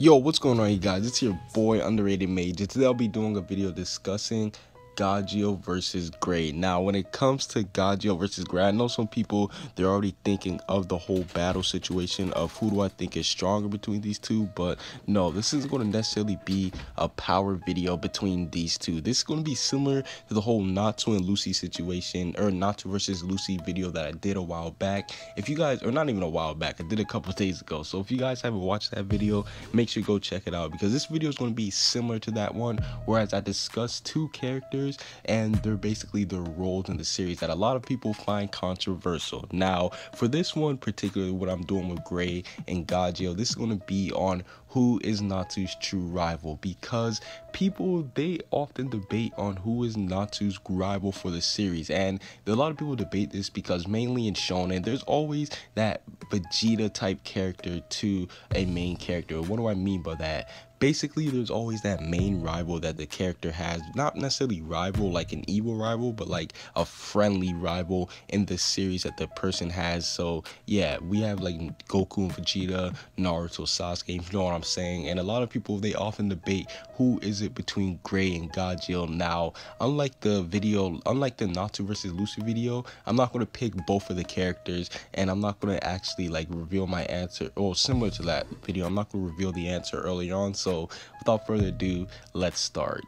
Yo, what's going on, you guys? It's your boy Underrated Mage. Today I'll be doing a video discussing Gajeel versus Gray. Now, when it comes to Gajeel versus Gray, I know some people, they're already thinking of the whole battle situation of who do I think is stronger between these two, but no, this isn't going to necessarily be a power video between these two. This is going to be similar to the whole Natsu and Lucy situation, or Natsu versus Lucy video that I did a while back. If you guys, or not even a while back, I did a couple of days ago. So if you guys haven't watched that video, make sure you go check it out, because this video is going to be similar to that one, whereas I discussed two characters and they're basically their roles in the series that a lot of people find controversial. Now, for this one particularly, what I'm doing with Gray and Gajeel, this is going to be on who is Natsu's true rival, because people, they often debate on who is Natsu's rival for the series, and a lot of people debate this because mainly in shonen there's always that Vegeta type character to a main character. What do I mean by that? Basically, there's always that main rival that the character has, not necessarily rival like an evil rival, but like a friendly rival in the series that the person has. So yeah, we have like Goku and Vegeta, Naruto, Sasuke, you know what I'm saying. And a lot of people, they often debate who is it between Gray and Gajeel. Now, unlike the Natsu versus Lucy video, I'm not going to pick both of the characters, and I'm not going to actually like reveal my answer, or similar to that video, I'm not going to reveal the answer early on. So without further ado, let's start.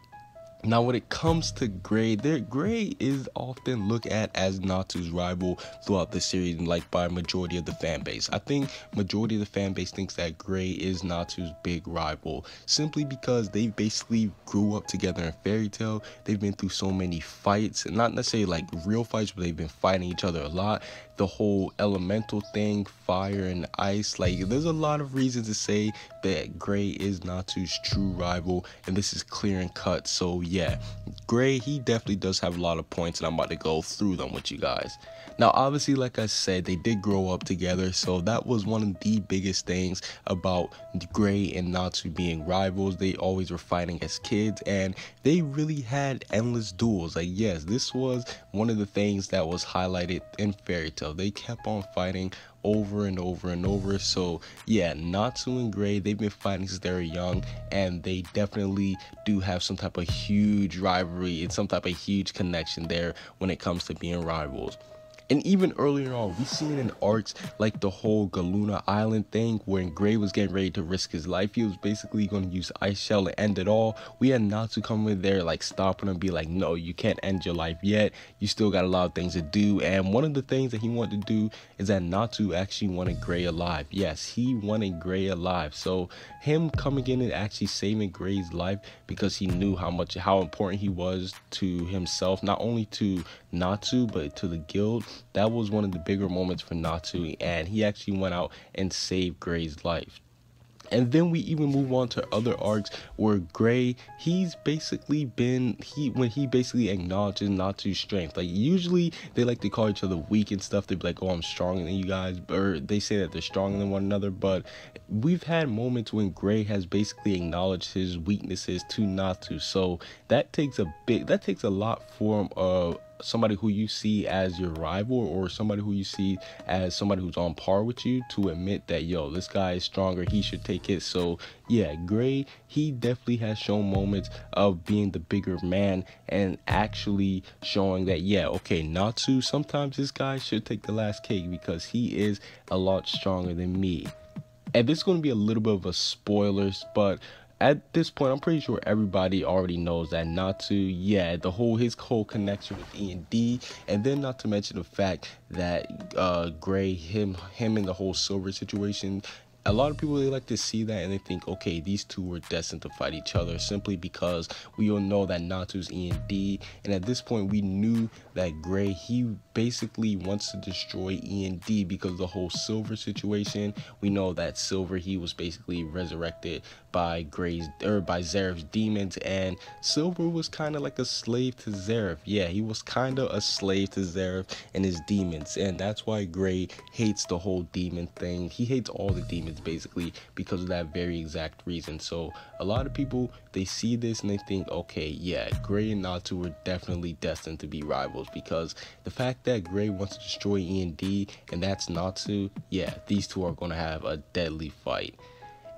Now, when it comes to Gray, Gray is often looked at as Natsu's rival throughout the series, like by majority of the fan base. I think majority of the fan base thinks that Gray is Natsu's big rival, simply because they basically grew up together in Fairy Tail. They've been through so many fights, not necessarily like real fights, but they've been fighting each other a lot. The whole elemental thing, fire and ice, like there's a lot of reasons to say that Gray is Natsu's true rival, and this is clear and cut. So yeah, Gray, he definitely does have a lot of points, and I'm about to go through them with you guys. Now, obviously, like I said, they did grow up together, so that was one of the biggest things about Gray and Natsu being rivals. They always were fighting as kids, and they really had endless duels. Like, yes, this was one of the things that was highlighted in Fairy Tail. They kept on fighting over and over and over. So yeah, Natsu and Gray, they've been fighting since they were young, and they definitely do have some type of huge rivalry and some type of huge connection there when it comes to being rivals. And even earlier on, we seen in arcs like the whole Galuna Island thing, when Gray was getting ready to risk his life. He was basically going to use Ice Shell to end it all. We had Natsu come in there, like stopping him, be like, no, you can't end your life yet. You still got a lot of things to do. And one of the things that he wanted to do is that Natsu actually wanted Gray alive. Yes, he wanted Gray alive. So him coming in and actually saving Gray's life, because he knew how important he was to himself, not only to Natsu but to the guild. That was one of the bigger moments for Natsu, and he actually went out and saved Gray's life. And then we even move on to other arcs where Gray, he's basically been, when he basically acknowledges Natsu's strength. Like, usually they like to call each other weak and stuff. They'd be like, oh, I'm stronger than you guys, or they say that they're stronger than one another. But we've had moments when Gray has basically acknowledged his weaknesses to Natsu. So that takes a lot for somebody who you see as your rival, or somebody who you see as somebody who's on par with you, to admit that, yo, this guy is stronger, he should take it. So yeah, Gray, he definitely has shown moments of being the bigger man and actually showing that, yeah, okay, Natsu, sometimes this guy should take the last cake because he is a lot stronger than me. And this is going to be a little bit of a spoilers, but at this point, I'm pretty sure everybody already knows that Natsu, yeah, his whole connection with E&D, and then not to mention the fact that Gray, him and the whole Silver situation. A lot of people, they like to see that and they think, okay, these two were destined to fight each other, simply because we all know that Natsu's E&D, and at this point we knew that Gray, he basically wants to destroy E&D because of the whole Silver situation. We know that Silver, he was basically resurrected by Zeref's demons, and Silver was kind of like a slave to Zeref. Yeah, he was kind of a slave to Zeref and his demons, and that's why Gray hates the whole demon thing. He hates all the demons basically because of that very exact reason. So a lot of people, they see this and they think, okay, yeah, Gray and Natsu were definitely destined to be rivals, because the fact that Gray wants to destroy E&D and that's Natsu, yeah, these two are going to have a deadly fight.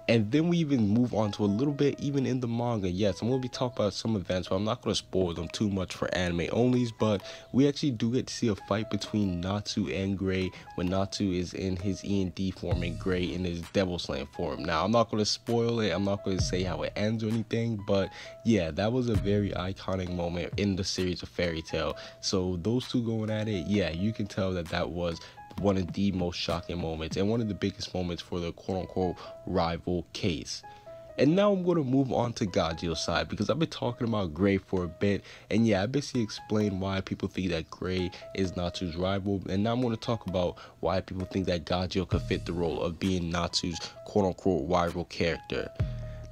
And then we even move on to a little bit even in the manga. Yes, I'm going to be talking about some events, but I'm not going to spoil them too much for anime onlys. But we actually do get to see a fight between Natsu and Gray when Natsu is in his E&D form and Gray in his Devil Slaying form. Now, I'm not going to spoil it. I'm not going to say how it ends or anything. But yeah, that was a very iconic moment in the series of Fairy Tail. So those two going at it, yeah, you can tell that that was one of the most shocking moments and one of the biggest moments for the quote-unquote rival case. And now I'm going to move on to Gajeel's side, because I've been talking about Gray for a bit, and yeah, I basically explained why people think that Gray is Natsu's rival, and now I'm going to talk about why people think that Gajeel could fit the role of being Natsu's quote-unquote rival character.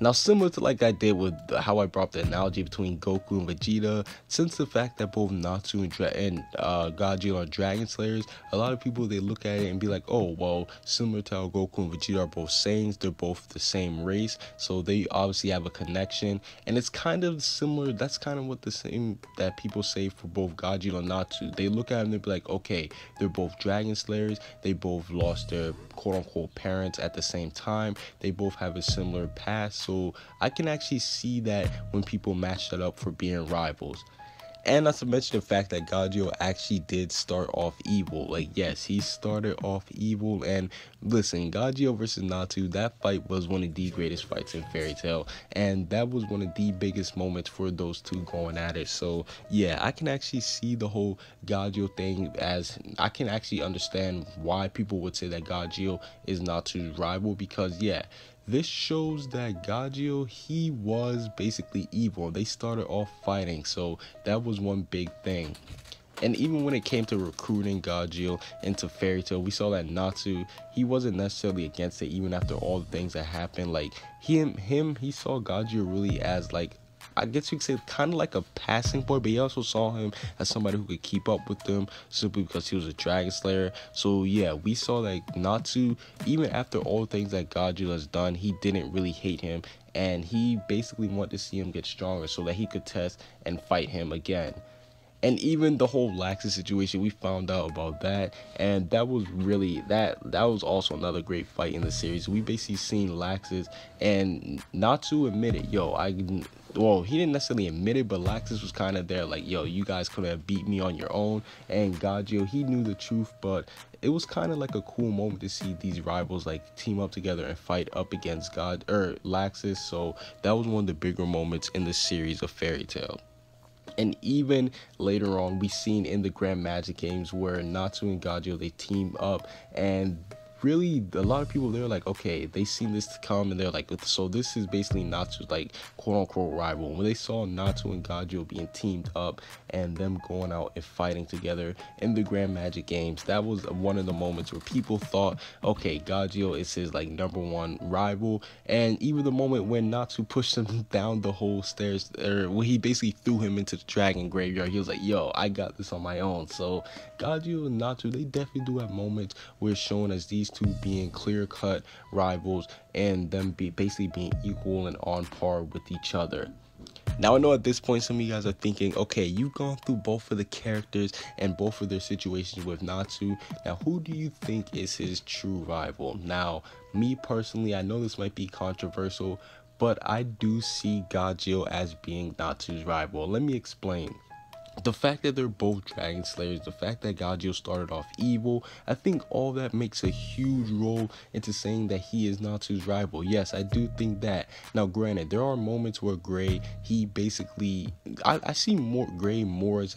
Now, similar to like I did with how I brought up the analogy between Goku and Vegeta, since the fact that both Natsu and Gajeel are Dragon Slayers, a lot of people, they look at it and be like, oh, well, similar to how Goku and Vegeta are both Saiyans, they're both the same race, so they obviously have a connection, and it's kind of similar. That's kind of what the same that people say for both Gajeel and Natsu. They look at them and they be like, okay, they're both Dragon Slayers, they both lost their quote-unquote parents at the same time, they both have a similar past, so I can actually see that when people match that up for being rivals. And not to mention the fact that Gajeel actually did start off evil. Like, yes, he started off evil. And listen, Gajeel versus Natsu, that fight was one of the greatest fights in Fairy Tail. And that was one of the biggest moments for those two going at it. So, yeah, I can actually see the whole Gajeel thing as, I can actually understand why people would say that Gajeel is Natsu's rival. Because, yeah, this shows that Gajeel, he was basically evil. They started off fighting, so that was one big thing. And even when it came to recruiting Gajeel into Fairy Tail, we saw that Natsu, he wasn't necessarily against it, even after all the things that happened. Like, he saw Gajeel really as, like, I guess you could say kind of like a passing boy, but he also saw him as somebody who could keep up with them simply because he was a Dragon Slayer. So yeah, we saw that Natsu, even after all the things that Gajeel has done, he didn't really hate him, and he basically wanted to see him get stronger so that he could test and fight him again. And even the whole Laxus situation, we found out about that, and that was really that was also another great fight in the series. We basically seen Laxus, and Natsu admitted, well, he didn't necessarily admit it, but Laxus was kind of there like, yo, you guys could have beat me on your own. And Gajeel, he knew the truth, but it was kind of like a cool moment to see these rivals like team up together and fight up against Laxus. So that was one of the bigger moments in the series of Fairy Tail. And even later on, we seen in the Grand Magic games where Natsu and Gajeel, they team up, and really a lot of people, they're like, okay, they seen this to come, and they're like, so this is basically Natsu's like quote-unquote rival. When they saw Natsu and Gajeel being teamed up and them going out and fighting together in the Grand Magic games, that was one of the moments where people thought, okay, Gajeel is his like #1 rival. And even the moment when Natsu pushed him down the whole stairs, or when he basically threw him into the dragon graveyard, he was like, yo, I got this on my own. So Gajeel and Natsu, they definitely do have moments where it's shown as these two being clear-cut rivals and them basically being equal and on par with each other. Now, I know at this point some of you guys are thinking, okay, you've gone through both of the characters and both of their situations with Natsu. Now, who do you think is his true rival? Now, me personally, I know this might be controversial, but I do see Gajeel as being Natsu's rival. Let me explain. The fact that they're both Dragon Slayers, the fact that Gajeel started off evil, I think all that makes a huge role into saying that he is Natsu's rival. Yes, I do think that. Now, granted, there are moments where Gray, he basically, I see Gray more as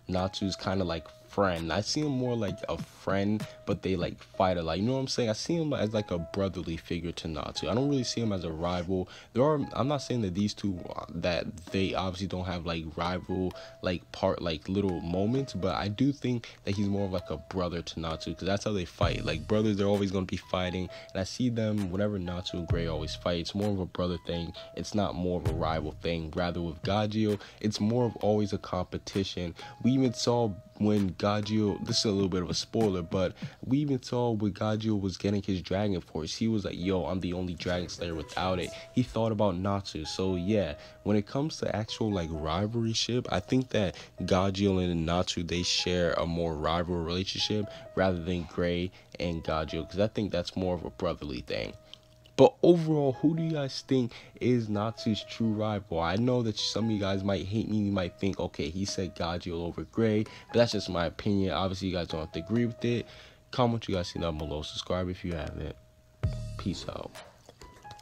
Natsu's kind of like friend. I see him more like a friend, but they like fight a lot. You know what I'm saying? I see him as like a brotherly figure to Natsu. I don't really see him as a rival. I'm not saying that these two, that they obviously don't have like rival like little moments, but I do think that he's more of like a brother to Natsu, because that's how they fight. Like brothers, they're always going to be fighting, and I see them whenever Natsu and Gray always fight, it's more of a brother thing. It's not more of a rival thing. Rather with Gajeel, it's more of always a competition. We even saw when Gajeel, this is a little bit of a spoiler, but we even saw when Gajeel was getting his Dragon Force, he was like, yo, I'm the only Dragon Slayer without it. He thought about Natsu. So yeah, when it comes to actual like rivalry ship, I think that Gajeel and Natsu, they share a more rival relationship rather than Gray and Gajeel, because I think that's more of a brotherly thing. But overall, who do you guys think is Natsu's true rival? I know that some of you guys might hate me. You might think, okay, he said Gajeel over Gray, but that's just my opinion. Obviously, you guys don't have to agree with it. Comment what you guys see down below. Subscribe if you haven't. Peace out.